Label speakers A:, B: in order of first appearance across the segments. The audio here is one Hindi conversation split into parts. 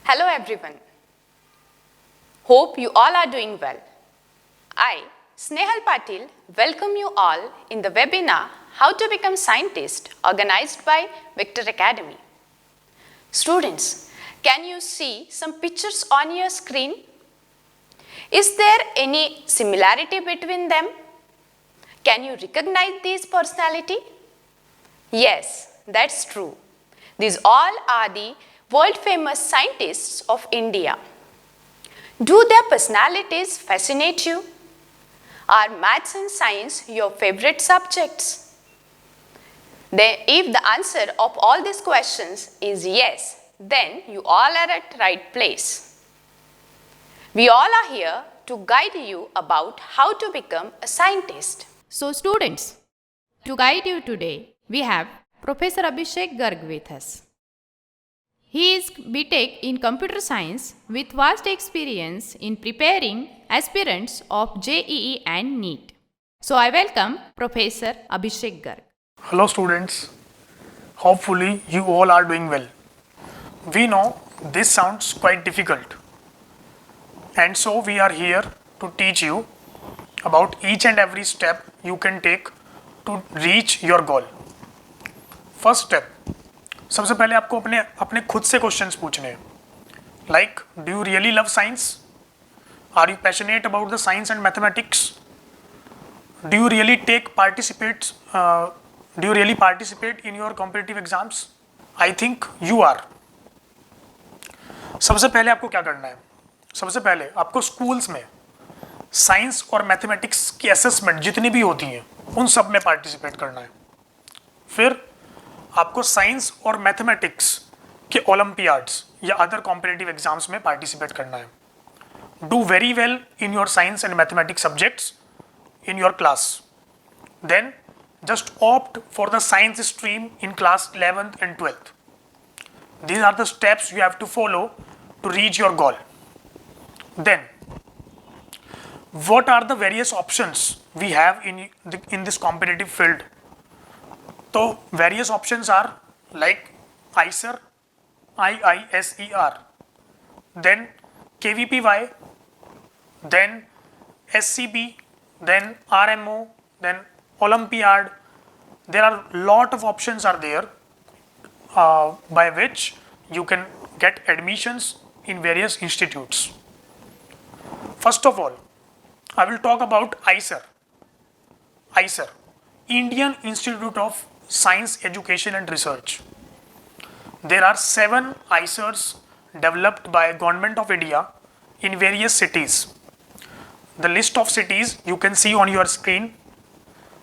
A: Hello everyone. Hope you all are doing well. I, Snehal Patil, welcome you all in the webinar How to Become Scientist organized by Victor Academy. Students, can you see some pictures on your screen? Is there any similarity between them? Can you recognize these personality? Yes, that's true. These all are the world famous scientists of India. Do their personalities fascinate you? Are maths and science your favorite subjects? Then, if the answer of all these questions is yes, then you all are at the right place. We all are here to guide you about how to become a scientist.
B: So students, to guide you today, we have Professor Abhishek Garg with us. He is BTech in Computer Science with vast experience in preparing aspirants of JEE and NEET. So I welcome Professor Abhishek Garg.
C: Hello students, hopefully you all are doing well. We know this sounds quite difficult, and so we are here to teach you about each and every step you can take to reach your goal. First step, सबसे पहले आपको अपने खुद से क्वेश्चंस पूछने हैं. Like, do you really love science? Are you passionate about the science and mathematics? Do you really participate in your competitive exams? I think you are. सबसे पहले आपको क्या करना है? सबसे पहले आपको स्कूल्स में साइंस और मैथमेटिक्स की असेसमेंट जितनी भी होती हैं उन सब में पार्टिसिपेट करना है. फिर आपको साइंस और मैथमेटिक्स के ओलंपियाड्स या अदर कॉम्पिटिटिव एग्जाम्स में पार्टिसिपेट करना है. Do very well in your science and mathematics subjects in your class. Then just opt for the science stream in class 11th and 12th. These are the steps you have to follow to reach your goal. Then what are the various options we have in this competitive field? So various options are like IISER, IISER, then KVPY, then SCB, then RMO, then Olympiad. There are lot of options are there by which you can get admissions in various institutes. First of all, I will talk about IISER. IISER, Indian Institute of Science, Education and Research. There are 7 IISERs developed by Government of India in various cities. The list of cities you can see on your screen.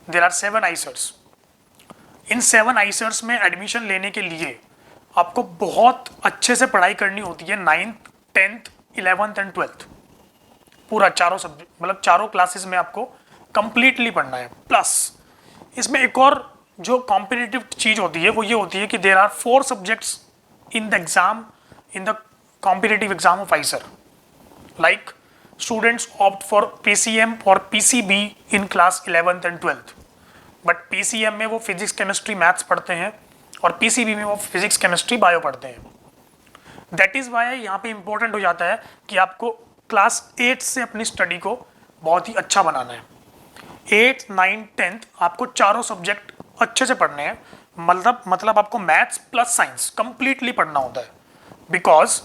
C: There are 7 IISERs. In 7 IISERs में एडमिशन लेने के लिए आपको बहुत अच्छे से पढ़ाई करनी होती है. 9th, 10th, 11th and 12th पूरा चारों सब्जेक्ट, मतलब चारों क्लासेस में आपको कंप्लीटली पढ़ना है. प्लस इसमें एक और जो कॉम्पिटिटिव चीज़ होती है वो ये होती है कि there are 4 subjects in the exam, in the competitive exam of IISER. Like students opt for PCM or PCB in class 11th and 12th. But PCM में वो फिजिक्स केमिस्ट्री मैथ्स पढ़ते हैं और PCB में वो फिजिक्स केमिस्ट्री बायो पढ़ते हैं. दैट इज़ वाई यहाँ पे इम्पोर्टेंट हो जाता है कि आपको क्लास 8 से अपनी स्टडी को बहुत ही अच्छा बनाना है. 8th, 9th, 10th आपको चारों सब्जेक्ट अच्छे से पढ़ने हैं. मतलब आपको मैथ्स प्लस साइंस कंप्लीटली पढ़ना होता है. Because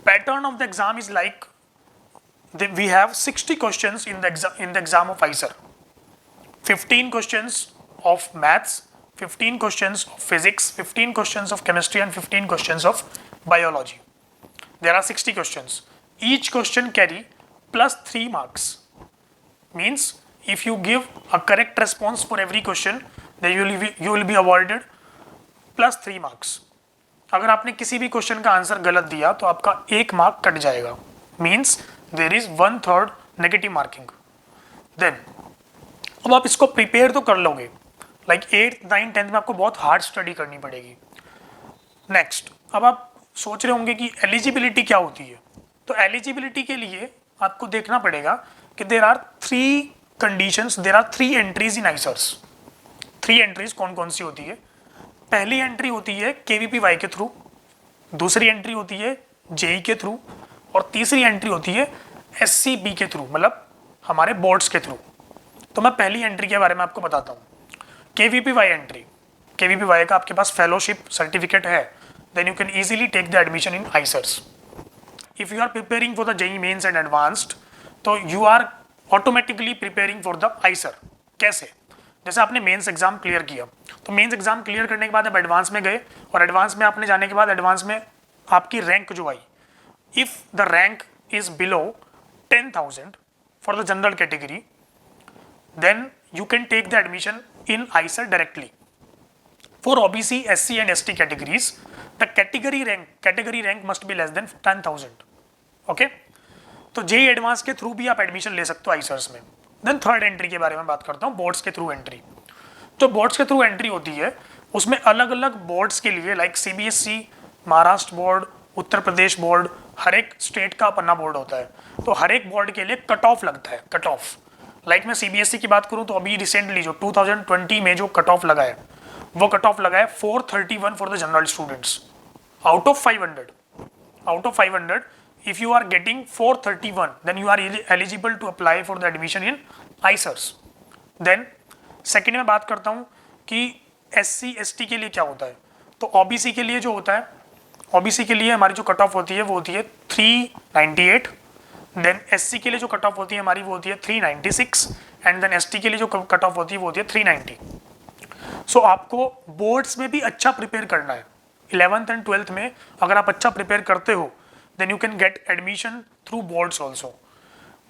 C: pattern of the exam is like we have 60 questions in the exam of IISER. 15 questions of maths, 15 questions of physics, 15 questions of chemistry and 15 questions of biology. There are 60 questions. Each question carry plus 3 marks. Means if you give a correct response for every question, then you will be awarded plus 3 marks. अगर आपने किसी भी क्वेश्चन का आंसर गलत दिया तो आपका 1 मार्क कट जाएगा. Means there is 1/3 negative marking. Then अब आप इसको प्रिपेयर तो कर लोगे. लाइक 8th, 9th, 10th में आपको बहुत हार्ड स्टडी करनी पड़ेगी. नेक्स्ट, अब आप सोच रहे होंगे कि एलिजिबिलिटी क्या होती है. तो एलिजिबिलिटी के लिए आपको देखना पड़ेगा कि there are 3 conditions, there are 3 entries in IISERs. 3 entries कौन कौन सी होती है? पहली एंट्री होती है KVPY के थ्रू, दूसरी एंट्री होती है जेई के थ्रू, और तीसरी एंट्री होती है एससीबी के थ्रू, मतलब हमारे बोर्ड्स के थ्रू। तो मैं पहली एंट्री के बारे में आपको बताता हूँ, केवीपीवाई एंट्री। केवीपीवाई का आपके पास फेलोशिप सर्टिफिकेट है, then you can easily take the admission in IISERs. If you are preparing for the JEE Mains and advanced, तो you are automatically preparing for the IISER. कैसे? जैसे आपने मेंस एग्जाम क्लियर किया, तो मेंस एग्जाम क्लियर करने के बाद आप एडवांस में गए, और एडवांस में आपने जाने के बाद एडवांस में आपकी रैंक जो आई, if the rank is below 10,000 for the general category, then you can take the admission in ICER directly. For OBC, SC and ST categories, the category rank must be less than 10,000. Okay? तो जेई एडवांस के थ्रू भी आप एडमिशन ले सकते हो आइसर्स में। देन थर्ड एंट्री के बारे में बात करता हूँ, बोर्ड्स के थ्रू एंट्री। जो बोर्ड्स के थ्रू एंट्री होती है, उसमें अलग अलग बोर्ड्स के लिए, like CBSE, Maharashtra board, Uttar Pradesh board, हर एक स्टेट का अपना बोर्ड होता है। तो हर एक बोर्ड के लिए कट ऑफ लगता है, कट ऑफ। लाइक मैं सीबीएसई की बात करूं तो अभी रिसेंटली जो 2020 में जो कट ऑफ लगा है, वो कट ऑफ लगा है 431 for the general students out of 500। Out of 500, if you are getting 431, then you are eligible to apply for the admission in ICERS. Then second में बात करता हूँ कि SC ST के लिए क्या होता है। तो OBC के लिए जो होता है, OBC के लिए हमारी जो कट ऑफ होती है वो होती है 398। देन SC के लिए जो कट ऑफ होती है हमारी वो होती है 396, एंड देन ST के लिए जो कट ऑफ होती है वो होती है 390। सो आपको बोर्ड्स में भी अच्छा प्रिपेयर करना है। 11th एंड 12th में अगर आप अच्छा प्रिपेयर करते हो, then you can get admission through boards also.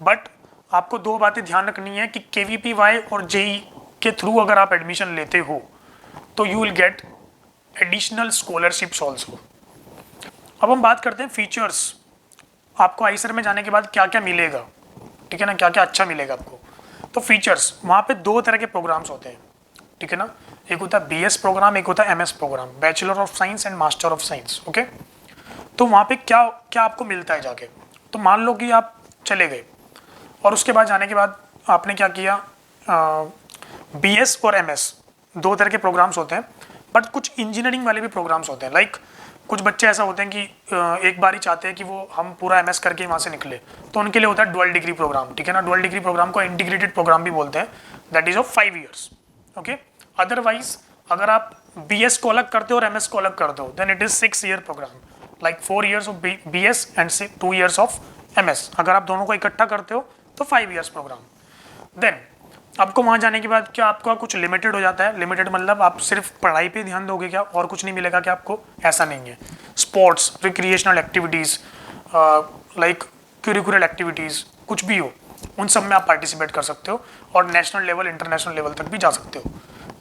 C: But आपको दो बातें ध्यान रखनी है कि KVPY और JEE के थ्रू अगर आप एडमिशन लेते हो तो you will get additional scholarships also. अब हम बात करते हैं फीचर्स। आपको आइसर में जाने के बाद क्या क्या मिलेगा, ठीक है ना, क्या क्या अच्छा मिलेगा आपको। तो फीचर्स, वहाँ पे दो तरह के प्रोग्राम्स होते हैं, ठीक है ना। एक होता है BS प्रोग्राम, एक होता है MS program, bachelor of science and master of science. Okay, तो वहाँ पे क्या क्या आपको मिलता है जाके। तो मान लो कि आप चले गए और उसके बाद जाने के बाद आपने क्या किया, BS और MS दो तरह के प्रोग्राम्स होते हैं, बट कुछ इंजीनियरिंग वाले भी प्रोग्राम्स होते हैं। लाइक कुछ बच्चे ऐसा होते हैं कि एक बार ही चाहते हैं कि वो हम पूरा MS करके वहाँ से निकले, तो उनके लिए होता है डुअल डिग्री प्रोग्राम, ठीक है ना। डुअल डिग्री प्रोग्राम को इंटीग्रेटेड प्रोग्राम भी बोलते हैं, that is of 5 years। Okay, otherwise अगर आप BS को अलग करते हो और MS को अलग करते हो, then it is 6 year program, like 4 years of BS and 2 years of MS। अगर आप दोनों को इकट्ठा करते हो तो 5 years प्रोग्राम। देन आपको वहाँ जाने के बाद क्या आपका कुछ लिमिटेड हो जाता है। लिमिटेड मतलब आप सिर्फ पढ़ाई पे ध्यान दोगे क्या और कुछ नहीं मिलेगा क्या आपको, ऐसा नहीं है। Sports, recreational activities, like curricular activities, कुछ भी हो, उन सब में आप पार्टिसिपेट कर सकते हो और नेशनल लेवल, इंटरनेशनल लेवल तक भी जा सकते हो।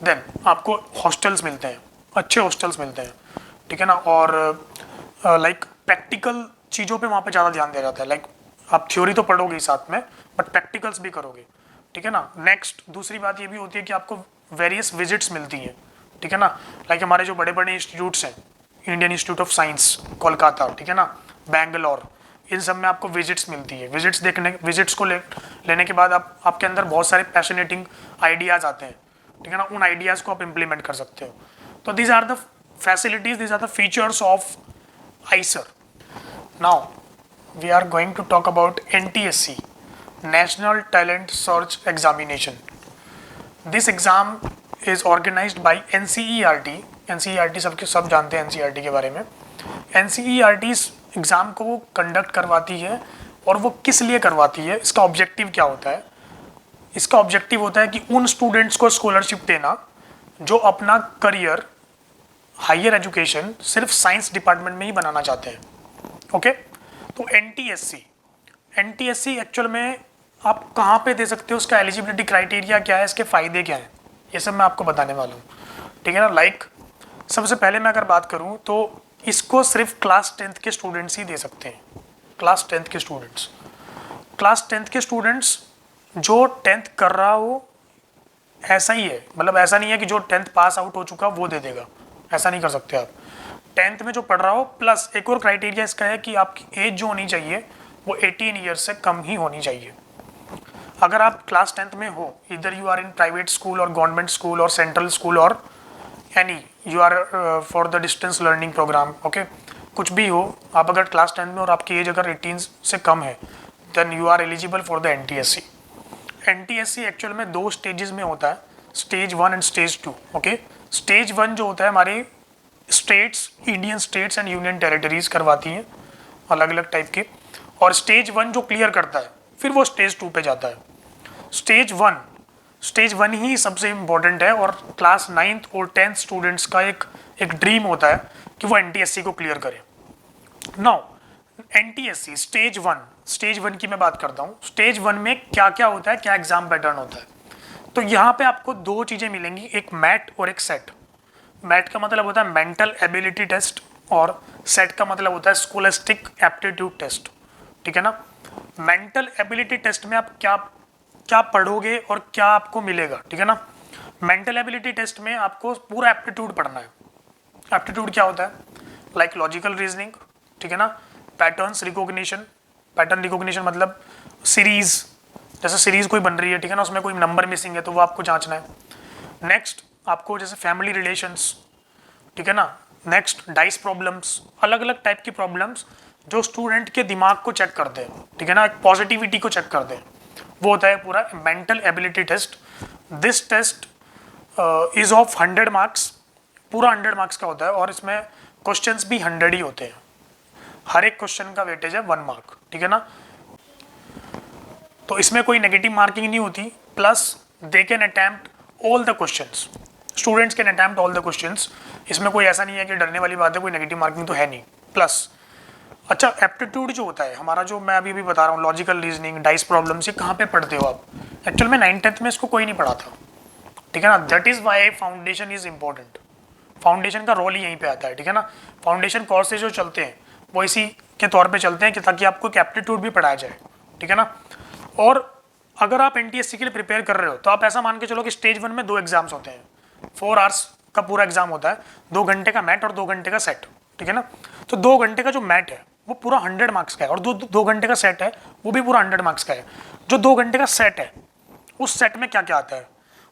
C: देन आपको हॉस्टल्स मिलते हैं, अच्छे हॉस्टल्स मिलते हैं, ठीक है ना। और लाइक प्रैक्टिकल चीज़ों पे वहाँ पे ज़्यादा ध्यान दिया जाता है। लाइक आप थ्योरी तो पढ़ोगे ही साथ में, बट प्रैक्टिकल्स भी करोगे, ठीक है ना। नेक्स्ट दूसरी बात ये भी होती है कि आपको वेरियस विजिट्स मिलती हैं, ठीक है ना। लाइक हमारे जो बड़े बड़े इंस्टीट्यूट्स हैं, Indian institute of science Kolkata, ठीक है ना, बैंगलोर, इन सब में आपको विजिट्स मिलती है। विजिट्स को लेने के बाद आपके अंदर बहुत सारे पैशनेटिंग आइडियाज़ आते हैं, ठीक है ना। उन आइडियाज़ को आप इम्प्लीमेंट कर सकते हो। तो these are the facilities, these are the features of IISER. Now we are going to talk about NTSC, National Talent Search Examination. This exam is organized by NCERT. NCERT सब जानते हैं NCERT के बारे में। NCERT इस एग्ज़ाम को वो कंडक्ट करवाती है, और वो किस लिए करवाती है, इसका ऑब्जेक्टिव क्या होता है। इसका ऑब्जेक्टिव होता है कि उन स्टूडेंट्स को स्कॉलरशिप देना जो अपना करियर, हायर एजुकेशन सिर्फ साइंस डिपार्टमेंट में ही बनाना चाहते हैं। ओके, तो NTSC एक्चुअल में आप कहाँ पे दे सकते हो, उसका एलिजिबिलिटी क्राइटेरिया क्या है, इसके फ़ायदे क्या हैं, ये सब मैं आपको बताने वाला हूँ, ठीक है ना। लाइक सबसे पहले मैं अगर बात करूँ तो इसको सिर्फ क्लास 10th के स्टूडेंट्स ही दे सकते हैं। क्लास 10th के स्टूडेंट्स जो 10th कर रहा हो, ऐसा ही है। मतलब ऐसा नहीं है कि जो 10th पास आउट हो चुका वो दे देगा, ऐसा नहीं कर सकते आप। 10th में जो पढ़ रहा हो, प्लस एक और क्राइटेरिया इसका है कि आपकी एज जो होनी चाहिए वो 18 ईयर्स से कम ही होनी चाहिए। अगर आप क्लास 10th में हो, इधर you are in private school और गवर्नमेंट स्कूल और सेंट्रल स्कूल और any, you are for the distance learning program, okay, कुछ भी हो, आप अगर क्लास 10 में और आपकी एज अगर 18 से कम है then you are eligible for the NTSC। NTSC actual में 2 स्टेजेस में होता है, stage 1 and stage 2। Okay, stage 1 जो होता है हमारे states, Indian states and union territories करवाती हैं अलग अलग टाइप के, और स्टेज 1 जो क्लियर करता है फिर वो स्टेज 2 पे जाता है। स्टेज 1 ही सबसे इम्पोर्टेंट है और क्लास 9th और 10th स्टूडेंट्स का एक ड्रीम होता है कि वो NTSC को क्लियर करे। नाउ NTSC स्टेज 1 की मैं बात करता हूँ। स्टेज 1 में क्या क्या होता है, क्या एग्जाम पैटर्न होता है। तो यहाँ पे आपको 2 चीज़ें मिलेंगी, एक मैट और एक सेट। मैट का मतलब होता है मेंटल एबिलिटी टेस्ट और सेट का मतलब होता है स्कॉलास्टिक एप्टीट्यूड टेस्ट। ठीक है ना। मेंटल एबिलिटी टेस्ट में आप क्या पढ़ोगे और क्या आपको मिलेगा, ठीक है ना। मेंटल एबिलिटी टेस्ट में आपको पूरा एप्टीट्यूड पढ़ना है। एप्टीट्यूड क्या होता है, लाइक लॉजिकल रीजनिंग, ठीक है ना, पैटर्न रिकॉग्निशन मतलब सीरीज, जैसे सीरीज कोई बन रही है, ठीक है ना, उसमें कोई नंबर मिसिंग है तो वो आपको जांचना है। नेक्स्ट आपको जैसे फैमिली रिलेशंस, ठीक है ना। नेक्स्ट डाइस प्रॉब्लम्स, अलग अलग टाइप की प्रॉब्लम्स जो स्टूडेंट के दिमाग को चेक करते हैं, ठीक है ना, एक पॉजिटिविटी को चेक करते हैं, वो होता है पूरा mental ability test. This test is of 100 marks, पूरा 100 मार्क्स का होता है और इसमें क्वेश्चंस भी 100 ही होते हैं। हर एक क्वेश्चन का वेटेज है 1 मार्क, ठीक है ना। तो इसमें कोई नेगेटिव मार्किंग नहीं होती, plus they can attempt all the questions, students can attempt all the questions. इसमें कोई ऐसा नहीं है कि डरने वाली बात है, कोई नेगेटिव मार्किंग तो है नहीं। प्लस अच्छा एप्टीट्यूड जो होता है हमारा, जो मैं अभी बता रहा हूँ, लॉजिकल रीजनिंग, डाइस प्रॉब्लम्स, ये कहाँ पे पढ़ते हो आप। एक्चुअल में 9th-10th में इसको कोई नहीं पढ़ाता, ठीक है ना। That is why foundation is important. Foundation का रोल ही यहीं पे आता है, ठीक है ना। फाउंडेशन कोर्सेज जो चलते हैं वो इसी के तौर पे चलते हैं कि ताकि आपको एक एप्टीट्यूड भी पढ़ाया जाए, ठीक है ना। और अगर आप NTSC के लिए प्रिपेयर कर रहे हो तो आप ऐसा मान के चलो कि स्टेज 1 में 2 एग्जाम्स होते हैं, 4 आवर्स का पूरा एग्जाम होता है, 2 घंटे का मैट और 2 घंटे का सेट, ठीक है ना। तो 2 घंटे का जो मैट है वो पूरा 100 मार्क्स का है और 2 घंटे का सेट है वो भी पूरा 100 मार्क्स का है। जो 2 घंटे का सेट है उस सेट में क्या क्या आता है,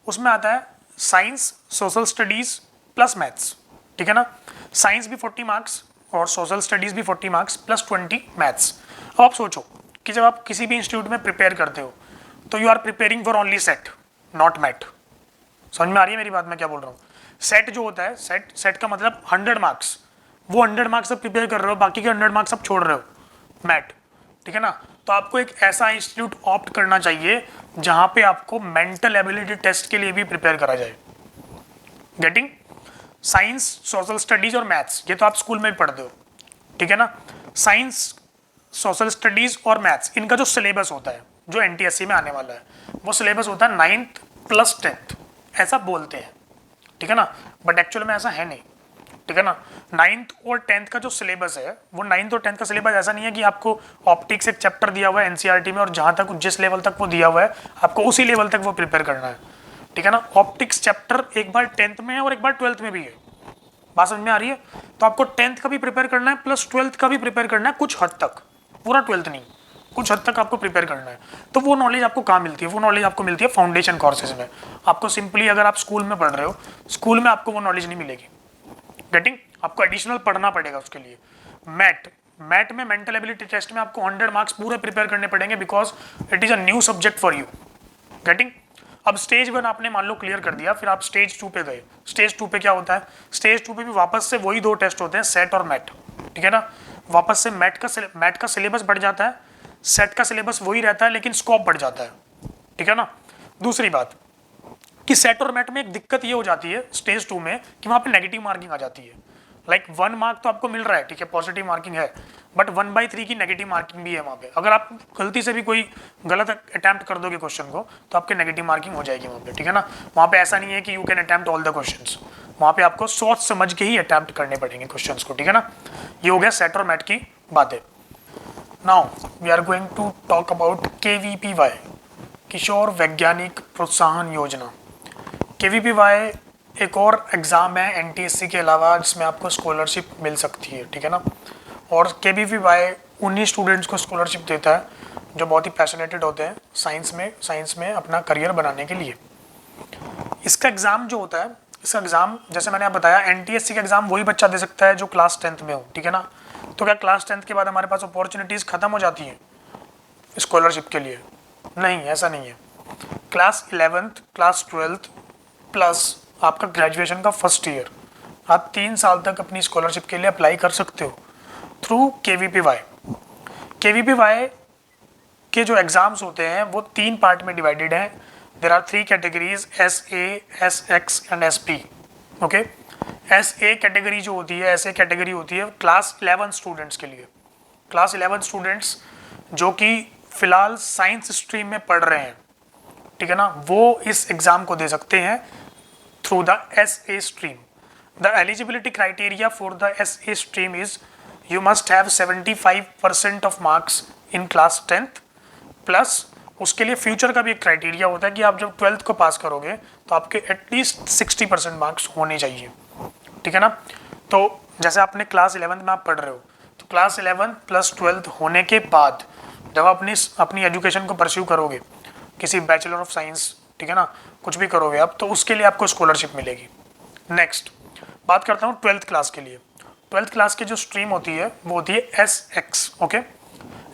C: उसमें आता है science, social studies plus maths, ठीक है ना। साइंस भी 40 मार्क्स और सोशल स्टडीज भी 40 मार्क्स प्लस 20 मैथ्स। अब आप सोचो कि जब आप किसी भी इंस्टीट्यूट में प्रिपेयर करते हो तो you are preparing for only SAT, not MAT. समझ में आ रही है मेरी बात, मैं क्या बोल रहा हूँ। सेट जो होता है, सेट का मतलब 100 मार्क्स, वो 100 मार्क्स आप प्रिपेयर कर रहे हो, बाकी के 100 मार्क्स आप छोड़ रहे हो मैट, ठीक है ना। तो आपको एक ऐसा इंस्टीट्यूट ऑप्ट करना चाहिए जहां पे आपको मेंटल एबिलिटी टेस्ट के लिए भी प्रिपेयर करा जाए। गेटिंग। साइंस, सोशल स्टडीज और मैथ्स ये तो आप स्कूल में भी पढ़ते हो, ठीक है ना। साइंस, सोशल स्टडीज और मैथ्स, इनका जो सिलेबस होता है जो NTSC में आने वाला है वो सिलेबस होता है 9th प्लस 10th, ऐसा बोलते हैं, ठीक है ना, बट एक्चुअल में ऐसा है नहीं, ठीक है ना। 9th और 10th का जो सिलेबस है वो 9th और 10th का सिलेबस ऐसा नहीं है कि आपको ऑप्टिक्स एक चैप्टर दिया हुआ है NCERT में और जहां तक जिस लेवल तक वो दिया हुआ है आपको उसी लेवल तक वो प्रिपेयर करना है, ठीक है ना। ऑप्टिक्स चैप्टर एक बार 10th में है और एक बार 12th में भी है, बात समझ में आ रही है। तो आपको 10th का भी प्रिपेयर करना है प्लस 12th का भी प्रिपेयर करना है, कुछ हद तक, पूरा 12th नहीं, कुछ हद तक आपको प्रिपेयर करना है। तो वो नॉलेज आपको कहाँ मिलती है, वो नॉलेज आपको मिलती है फाउंडेशन कोर्सेज में। आपको सिंपली अगर आप स्कूल में पढ़ रहे हो, स्कूल में आपको वो नॉलेज नहीं मिलेगी। गेटिंग। आपको एडिशनल पढ़ना पड़ेगा उसके लिए। मैट में मेंटल एबिलिटी टेस्ट में आपको 100 मार्क्स पूरे प्रिपेयर करने पड़ेंगे because it is a new subject for you. Getting. अब स्टेज 1 आपने मान लो क्लियर कर दिया, फिर आप स्टेज 2 पे गए। स्टेज 2 पे क्या होता है, स्टेज 2 पे भी वापस से वही 2 टेस्ट होते हैं, सेट और मैट, ठीक है ना। वापस से मैट का सिलेबस बढ़ जाता है, सेट का सिलेबस वही रहता है लेकिन स्कोप बढ़ जाता है, ठीक है ना। दूसरी बात कि सेट और मैट में एक दिक्कत ये हो जाती है स्टेज 2 में कि वहाँ पे नेगेटिव मार्किंग आ जाती है। लाइक 1 मार्क तो आपको मिल रहा है, ठीक है, पॉजिटिव मार्किंग है, बट 1/3 की नेगेटिव मार्किंग भी है वहाँ पे। अगर आप गलती से भी कोई गलत अटैम्प्ट कर दोगे क्वेश्चन को तो आपकी नेगेटिव मार्किंग हो जाएगी वहाँ पे, ठीक है ना। वहाँ पे ऐसा नहीं है कि you can attempt all the questions, वहाँ पे आपको सोच समझ के ही अटैम्प्ट करने पड़ेंगे क्वेश्चंस को, ठीक है ना। ये हो गया सेट और मैट की बातें। Now we are going to talk about KVPY, Kishore Vaigyanik Protsahan योजना। KVPY एक और एग्ज़ाम है NTSC के अलावा जिसमें आपको स्कॉलरशिप मिल सकती है, ठीक है ना। और KVPY उन्हीं स्टूडेंट्स को स्कॉलरशिप देता है जो बहुत ही पैशनेटेड होते हैं साइंस में अपना करियर बनाने के लिए। इसका एग्ज़ाम जो होता है, इसका एग्ज़ाम जैसे मैंने आप बताया NTSC का एग्ज़ाम वही बच्चा दे सकता है जो क्लास 10th में हो, ठीक है ना। तो क्या क्लास 10th के बाद हमारे पास अपॉर्चुनिटीज़ ख़त्म हो जाती हैं स्कॉलरशिप के लिए? नहीं, ऐसा नहीं है। Class 11th, class 12th plus आपका ग्रेजुएशन का फर्स्ट ईयर, आप 3 साल तक अपनी स्कॉलरशिप के लिए अप्लाई कर सकते हो थ्रू KVPY। KVPY के जो एग्ज़ाम्स होते हैं वो 3 पार्ट में डिवाइडेड हैं। There are 3 categories, SA, SX and SP। Okay, SA category जो होती है, SA कैटेगरी होती है क्लास 11 स्टूडेंट्स के लिए। क्लास 11 स्टूडेंट्स जो कि फ़िलहाल साइंस स्ट्रीम में पढ़ रहे हैं, ठीक है ना, वो इस एग्ज़ाम को दे सकते हैं through the SA stream. The eligibility criteria for the SA stream is you must have 75% of marks in class 10th plus उसके लिए फ्यूचर का भी एक क्राइटेरिया होता है कि आप जब 12th को पास करोगे तो आपके एटलीस्ट 60% मार्क्स होने चाहिए, ठीक है ना। तो जैसे आपने क्लास 11th में आप पढ़ रहे हो, तो क्लास 11 प्लस 12th होने के बाद जब आप अपनी एजुकेशन को परस्यू करोगे, किसी बैचलर ऑफ साइंस, ठीक है ना, कुछ भी करोगे आप, तो उसके लिए आपको स्कॉलरशिप मिलेगी। नेक्स्ट बात करता हूँ 12th क्लास के लिए। 12th क्लास की जो स्ट्रीम होती है वो होती है SX। ओके,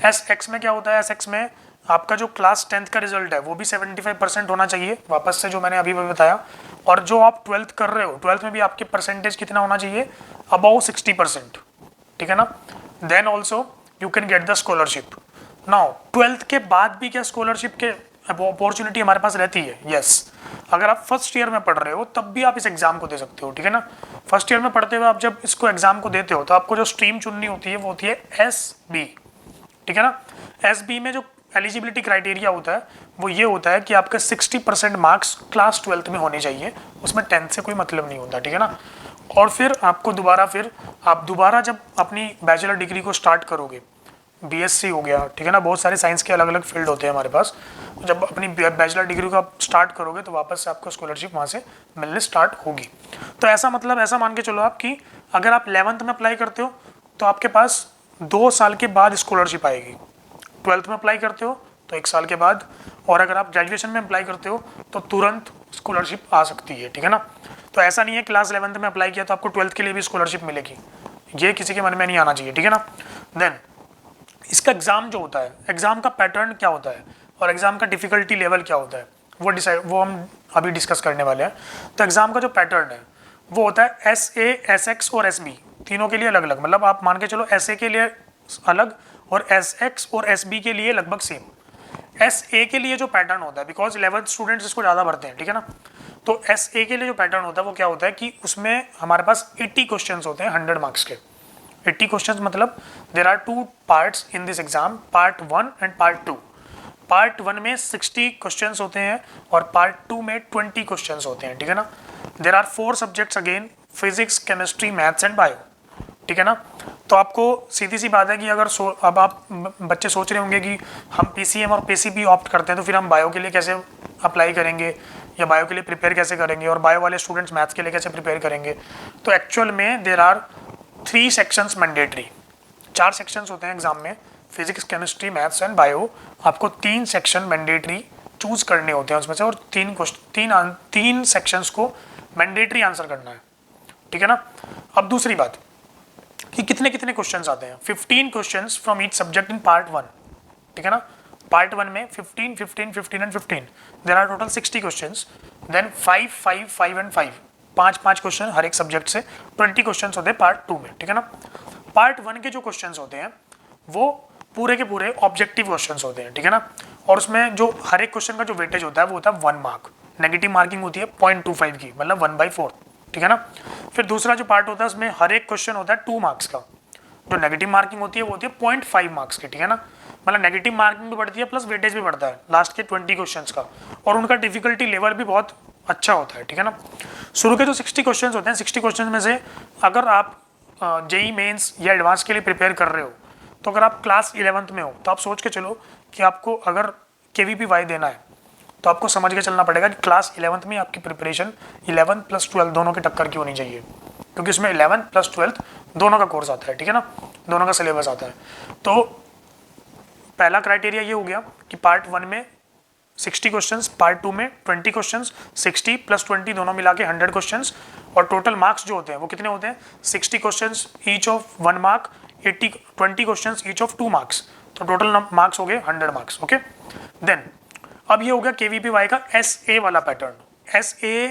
C: SX में क्या होता है? SX में आपका जो क्लास 10th का रिजल्ट है वो भी 75% होना चाहिए, वापस से जो मैंने अभी बताया। और जो आप 12th कर रहे हो, 12th में भी आपके परसेंटेज कितना होना चाहिए? अबाउ 60%, ठीक है ना। Then also you can get the scholarship. Now 12th के बाद भी क्या स्कॉलरशिप के अपॉर्चुनिटी हमारे पास रहती है? यस। अगर आप फर्स्ट ईयर में पढ़ रहे हो तब भी आप इस एग्जाम को दे सकते हो, ठीक है ना। फर्स्ट ईयर में पढ़ते हुए आप जब इसको एग्जाम को देते हो तो आपको जो स्ट्रीम चुननी होती है वो होती है SB, ठीक है ना। SB में जो एलिजिबिलिटी क्राइटेरिया होता है वो ये होता है कि आपका 60% मार्क्स क्लास 12th में होने चाहिए, उसमें 10th से कोई मतलब नहीं होता, ठीक है ना। और फिर आपको आप दोबारा जब अपनी बैचलर डिग्री को स्टार्ट करोगे, BSc हो गया, ठीक है ना, बहुत सारे साइंस के अलग अलग फील्ड होते हैं हमारे पास, जब अपनी बैचलर डिग्री को आप स्टार्ट करोगे तो वापस से आपको स्कॉलरशिप वहाँ से मिलने स्टार्ट होगी। तो ऐसा मान के चलो आप कि अगर आप 11th में अप्लाई करते हो तो आपके पास 2 साल के बाद स्कॉलरशिप आएगी, 12th में अप्लाई करते हो तो 1 साल के बाद, और अगर आप ग्रेजुएशन में अप्लाई करते हो तो तुरंत स्कॉलरशिप आ सकती है, ठीक है ना। तो ऐसा नहीं है क्लास 11th में अप्लाई किया तो आपको 12th के लिए भी स्कॉलरशिप मिलेगी, ये किसी के मन में नहीं आना चाहिए, ठीक है ना। देन इसका एग्ज़ाम जो होता है, एग्ज़ाम का पैटर्न क्या होता है और एग्ज़ाम का डिफ़िकल्टी लेवल क्या होता है वो हम अभी डिस्कस करने वाले हैं। तो एग्ज़ाम का जो पैटर्न है वो होता है SA, SX और SB तीनों के लिए अलग अलग, मतलब आप मान के चलो SA के लिए अलग और SX और SB के लिए लगभग सेम। SA के लिए जो पैटर्न होता है, बिकॉज 11th स्टूडेंट्स इसको ज़्यादा भरते हैं, ठीक है ना, तो SA के लिए जो पैटर्न होता है वो क्या होता है कि उसमें हमारे पास 80 क्वेश्चंस होते हैं 100 मार्क्स के। 80 क्वेश्चंस मतलब there are 2 parts in this exam, part 1 and part 2। Part 1 में 60 क्वेश्चंस होते हैं और पार्ट 2 में 20 क्वेश्चंस होते हैं, ठीक है ना। There are 4 subjects again, physics, chemistry, maths and bio, ठीक है ना। तो आपको सीधी सी बात है कि अगर अब आप बच्चे सोच रहे होंगे कि हम PCM और PCB ऑप्ट करते हैं तो फिर हम बायो के लिए कैसे अप्लाई करेंगे या बायो के लिए प्रिपेयर कैसे करेंगे और बायो वाले स्टूडेंट्स मैथ्स के लिए कैसे प्रिपेयर करेंगे। तो एक्चुअल में there are 3 sections mandatory, 4 sections होते हैं एग्जाम में, physics, chemistry, maths and bio. आपको 3 सेक्शन मैंडेटरी चूज करने होते हैं उसमें से, और 3 सेक्शंस को मैंडेटरी आंसर करना है, ठीक है ना। अब दूसरी बात कि कितने क्वेश्चंस आते हैं, 15 questions from each subject in part 1, ठीक है ना। पार्ट 1 में 15, 15, 15 and 15, there are total 60 questions. Then 5, 5, 5 and 5, 5 question हर एक सब्जेक्ट से, 20 क्वेश्चंस होते हैं पार्ट 2 में, ठीक है ना। पार्ट 1 के जो क्वेश्चंस होते हैं वो पूरे के पूरे ऑब्जेक्टिव क्वेश्चंस होते हैं, ठीक है ना। और उसमें जो हर एक क्वेश्चन का जो वेटेज होता है वो होता है 1 मार्क, नेगेटिव मार्किंग होती है 0.25 की, मतलब 1/4, ठीक है ना। फिर दूसरा जो पार्ट होता है उसमें हर एक क्वेश्चन होता है 2 मार्क्स का, जो नेगेटिव मार्किंग होती है वो होती है 0.5 मार्क्स की, ठीक है ना। मतलब नेगेटिव मार्किंग भी बढ़ती है प्लस वेटेज भी बढ़ता है लास्ट के 20 क्वेश्चंस का, और उनका डिफिकल्टी लेवल भी बहुत अच्छा होता है, ठीक है ना। शुरू के जो 60 क्वेश्चन होते हैं, 60 क्वेश्चन में से अगर आप JEE मेंस या एडवांस के लिए प्रिपेयर कर रहे हो तो अगर आप क्लास 11th में हो तो आप सोच के चलो कि आपको अगर KVPY देना है तो आपको समझ के चलना पड़ेगा कि क्लास 11th में आपकी प्रिपरेशन 11 + 12 दोनों की टक्कर की होनी चाहिए, क्योंकि इसमें 11 + 12 दोनों का कोर्स आता है, ठीक है ना, दोनों का सिलेबस आता है। तो पहला क्राइटेरिया ये हो गया कि पार्ट 1 में 60 क्वेश्चंस, पार्ट 2 में 20 क्वेश्चंस, 60 + 20 दोनों मिला के 100 क्वेश्चंस, और टोटल मार्क्स जो होते हैं वो कितने होते हैं, 60 questions each of 1 mark 20 question each of 2 marks, तो टोटल मार्क्स हो गए 100 मार्क्स। ओके, देन अब ये हो गया KVPY का SA वाला पैटर्न। SA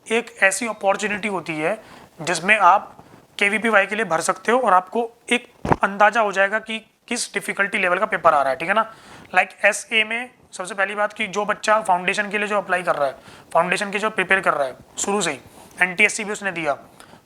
C: एक ऐसी अपॉर्चुनिटी होती है जिसमें आप KVPY के लिए भर सकते हो और आपको एक अंदाजा हो जाएगा कि किस डिफिकल्टी लेवल का पेपर आ रहा है, ठीक है ना। लाइक SA में सबसे पहली बात कि जो बच्चा फाउंडेशन के लिए जो अप्लाई कर रहा है, फाउंडेशन के जो प्रिपेयर कर रहा है शुरू से ही, NTSC भी उसने दिया,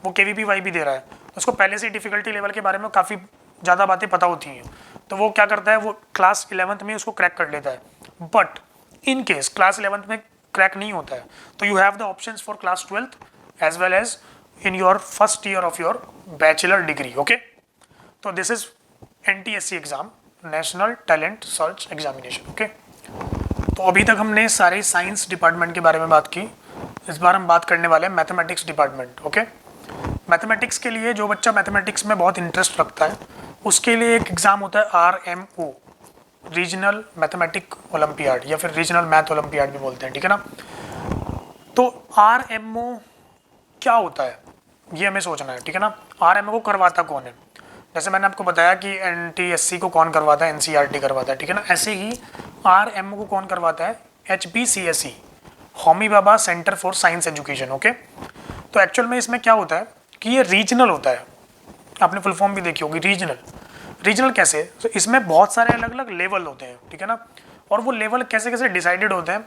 C: वो KVPY भी दे रहा है, तो उसको पहले से डिफिकल्टी लेवल के बारे में काफ़ी ज़्यादा बातें पता होती हैं, तो वो क्या करता है, वो क्लास 11th में उसको क्रैक कर लेता है। But in case class 11th में क्रैक नहीं होता है, तो you have the options for class 12th as well as in your first year of your bachelor degree. Okay, तो this is NTSC exam, national talent search examination. Okay, तो अभी तक हमने सारे साइंस डिपार्टमेंट के बारे में बात की, इस बार हम बात करने वाले हैं मैथमेटिक्स डिपार्टमेंट। ओके, मैथमेटिक्स के लिए जो बच्चा मैथमेटिक्स में बहुत इंटरेस्ट रखता है उसके लिए एक एग्ज़ाम होता है RMO, रीजनल मैथमेटिक ओलंपियाड, या फिर रीजनल मैथ ओलंपियाड भी बोलते हैं, ठीक है ना। तो RMO क्या होता है ये हमें सोचना है, ठीक है ना। RMO को करवाता कौन है, जैसे मैंने आपको बताया कि NTSC को कौन करवाता है, NCERT करवाता है, ठीक है ना। ऐसे ही RMO को कौन करवाता है, HBCSE, Homi Bhabha centre for science education. Okay, तो एक्चुअल में इसमें क्या होता है कि ये रीजनल होता है, आपने फुल फॉर्म भी देखी होगी रीजनल। रीजनल कैसे, तो इसमें बहुत सारे अलग अलग लेवल होते हैं, ठीक है ना। और वो लेवल कैसे कैसे डिसाइडेड होते हैं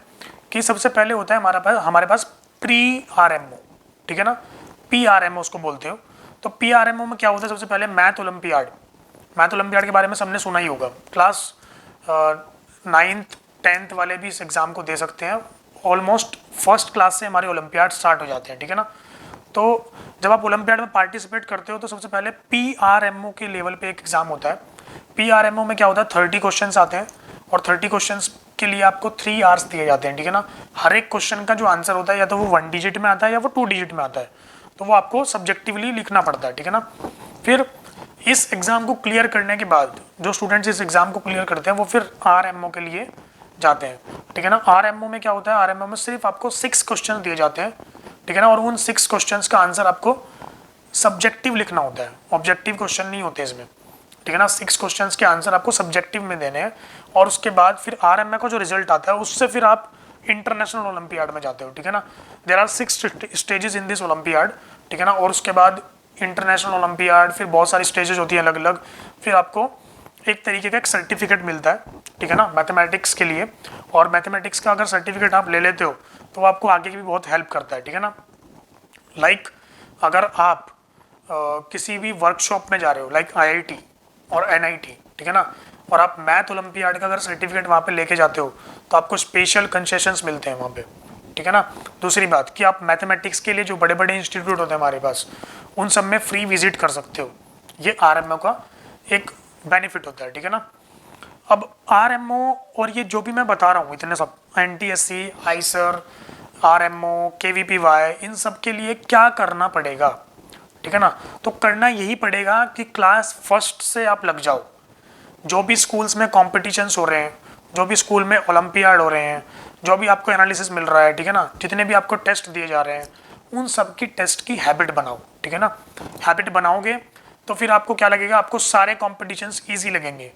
C: कि सबसे पहले होता है हमारे पास प्री RMO, ठीक है ना, PRMO उसको बोलते हो। तो PRMO में क्या होता है, सबसे पहले मैथ ओलंपियाड। मैथ ओलंपियाड के बारे में सबने सुना ही होगा, क्लास 9th 10th वाले भी इस एग्ज़ाम को दे सकते हैं। ऑलमोस्ट फर्स्ट क्लास से हमारे ओलंपियाड स्टार्ट हो जाते हैं, ठीक है ना। तो जब आप ओलंपियाड में पार्टिसिपेट करते हो तो सबसे पहले PRMO के लेवल पे एक एग्ज़ाम होता है। PRMO में क्या होता है, 30 क्वेश्चंस आते हैं और 30 क्वेश्चंस के लिए आपको 3 आवर्स दिए जाते हैं, ठीक है ना। हर एक क्वेश्चन का जो आंसर होता है या तो वो 1 डिजिट में आता है या वो 2 डिजिट में आता है, तो वो आपको सब्जेक्टिवली लिखना पड़ता है, ठीक है ना। फिर इस एग्ज़ाम को क्लियर करने के बाद जो स्टूडेंट्स इस एग्ज़ाम को क्लियर करते हैं वो फिर RMO के लिए जाते हैं, ठीक है ना। RMO में क्या होता है, RMO में सिर्फ आपको 6 क्वेश्चन दिए जाते हैं, ठीक है ना, और उन 6 क्वेश्चंस का आंसर आपको सब्जेक्टिव लिखना होता है, ऑब्जेक्टिव क्वेश्चन नहीं होते इसमें, ठीक है ना। 6 क्वेश्चंस के आंसर आपको सब्जेक्टिव में देने हैं और उसके बाद फिर RMO का जो रिजल्ट आता है उससे फिर आप इंटरनेशनल ओलंपियाड में जाते हो, ठीक है ना। There are 6 stages in this olympiad, ठीक है ना। और उसके बाद इंटरनेशनल ओलंपियाड, फिर बहुत सारी स्टेजेस होती हैं अलग अलग, फिर आपको एक तरीके का एक सर्टिफिकेट मिलता है, ठीक है ना, मैथमेटिक्स के लिए। और मैथमेटिक्स का अगर सर्टिफिकेट आप ले लेते हो तो वो आपको आगे भी बहुत हेल्प करता है, ठीक है ना। लाइक अगर आप किसी भी वर्कशॉप में जा रहे हो, लाइक IIT और NIT, ठीक है ना, और आप मैथ ओलंपियाड का अगर सर्टिफिकेट वहाँ पे लेके जाते हो तो आपको स्पेशल कंसेशंस मिलते हैं वहाँ पे, ठीक है ना। दूसरी बात कि आप मैथमेटिक्स के लिए जो बड़े बड़े इंस्टीट्यूट होते हैं हमारे पास, उन सब में फ्री विजिट कर सकते हो। ये RMO का एक बेनिफिट होता है, ठीक है ना। अब RMO और ये जो भी मैं बता रहा हूँ इतने सब, NTSC, ICER, RMO, KVPY, इन सब के लिए क्या करना पड़ेगा, ठीक है ना। तो करना यही पड़ेगा कि क्लास फर्स्ट से आप लग जाओ। जो भी स्कूल्स में कॉम्पिटिशन्स हो रहे हैं, जो भी स्कूल में ओलंपियाड हो रहे हैं, जो भी आपको एनालिसिस मिल रहा है, ठीक है ना, जितने भी आपको टेस्ट दिए जा रहे हैं, उन सब की टेस्ट की हैबिट बनाओ, ठीक है ना। हैबिट बनाओगे तो फिर आपको क्या लगेगा, आपको सारे कॉम्पिटिशन्स ईजी लगेंगे।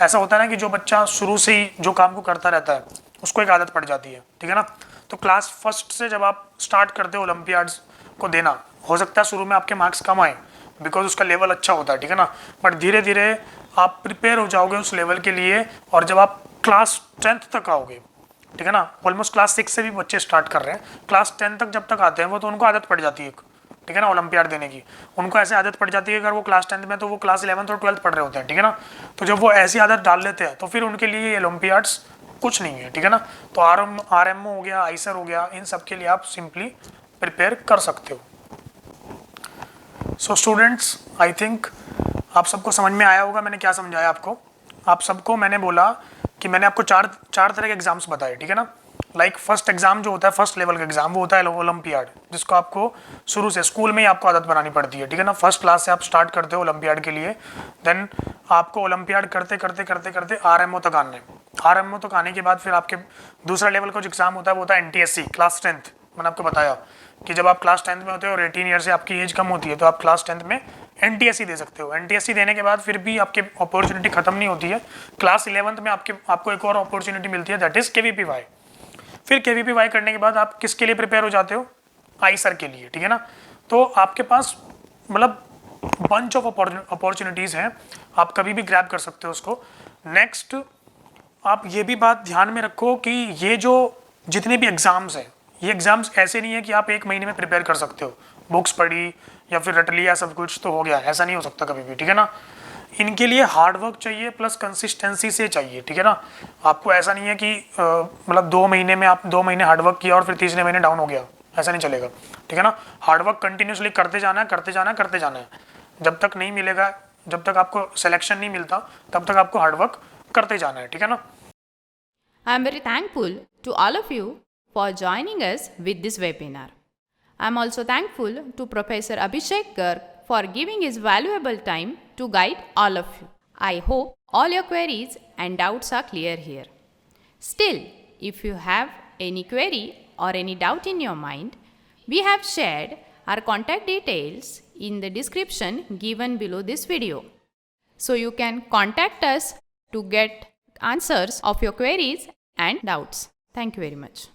C: ऐसा होता है ना कि जो बच्चा शुरू से ही जो काम को करता रहता है उसको एक आदत पड़ जाती है, ठीक है ना। तो क्लास फर्स्ट से जब आप स्टार्ट करते हो ओलंपियाड्स को देना, हो सकता है शुरू में आपके मार्क्स कम आए बिकॉज उसका लेवल अच्छा होता है, ठीक है ना। बट धीरे धीरे आप प्रिपेयर हो जाओगे उस लेवल के लिए, और जब आप क्लास 10th तक आओगे, ठीक है ना, ऑलमोस्ट क्लास 6 से भी बच्चे स्टार्ट कर रहे हैं, क्लास 10 तक जब तक आते हैं वो तो उनको आदत पड़ जाती है, ठीक है ना, ओलंपियाड देने की। उनको ऐसे आदत पड़ जाती है अगर वो क्लास 10th में तो वो क्लास 11th और 12th पढ़ रहे होते हैं, ठीक है ना। तो जब वो ऐसी आदत डाल लेते हैं तो फिर उनके लिए ये ओलंपियाड्स कुछ नहीं है, ठीक है ना। तो RMO हो गया, ICER हो गया, इन सब के लिए आप सिंपली प्रिपेयर कर सकते हो। सो स्टूडेंट्स, आई थिंक आप सबको समझ में आया होगा मैंने क्या समझाया आपको। आप सबको मैंने बोला कि मैंने आपको चार तरह के एग्जाम्स बताए, ठीक है ना। लाइक फर्स्ट एग्जाम जो होता है, फर्स्ट लेवल का एग्जाम, वो होता है ओलंपियाड, जिसको आपको शुरू से स्कूल में ही आपको आदत बनानी पड़ती है, ठीक है ना। फर्स्ट क्लास से आप स्टार्ट करते हो ओलंपियाड के लिए, देन आपको ओलंपियाड करते करते करते करते RMO तक आना है। RMO तक आने के बाद फिर आपके दूसरा लेवल का जो एग्जाम होता है वो होता है NTSC, क्लास 10th। मैंने आपको बताया कि जब आप क्लास 10th में होते हो और 18 ईयर से आपकी एज कम होती है तो आप क्लास 10th में NTSC दे सकते हो। NTSC देने के बाद फिर भी आपकी अपॉर्चुनिटी खत्म नहीं होती है। क्लास 11th में आपको एक और अपॉर्चुनिटी मिलती है, दैट इज KVPY। फिर KVPY करने के बाद आप किसके लिए प्रिपेयर हो जाते हो? ISER के लिए, ठीक है ना। तो आपके पास मतलब बंच ऑफ अपॉर्चुनिटीज़ हैं, आप कभी भी ग्रैब कर सकते हो उसको। नेक्स्ट, आप ये भी बात ध्यान में रखो कि ये जो जितने भी एग्ज़ाम्स हैं, ये एग्ज़ाम्स ऐसे नहीं है कि आप 1 महीने में प्रिपेयर कर सकते हो, बुक्स पढ़ी या फिर रट लिया सब कुछ तो हो गया, ऐसा नहीं हो सकता कभी भी, ठीक है ना। इनके लिए हार्ड वर्क चाहिए प्लस कंसिस्टेंसी से चाहिए, ठीक है ना। आपको ऐसा नहीं है कि मतलब 2 महीने में आप 2 महीने हार्ड वर्क किया और फिर तीसरे महीने डाउन हो गया, ऐसा नहीं चलेगा, ठीक है ना। हार्ड वर्क कंटिन्यूसली करते जाना है, करते जाना है, करते जाना है। जब तक नहीं मिलेगा, जब तक आपको सिलेक्शन नहीं मिलता, तब तक आपको हार्ड वर्क करते जाना है, ठीक है ना।
B: I am very thankful to all of you for joining us with this webinar. I am also thankful to Professor Abhishek Garg for giving his valuable time to guide all of you. I hope all your queries and doubts are clear here. Still, if you have any query or any doubt in your mind, we have shared our contact details in the description given below this video. So you can contact us to get answers of your queries and doubts. Thank you very much.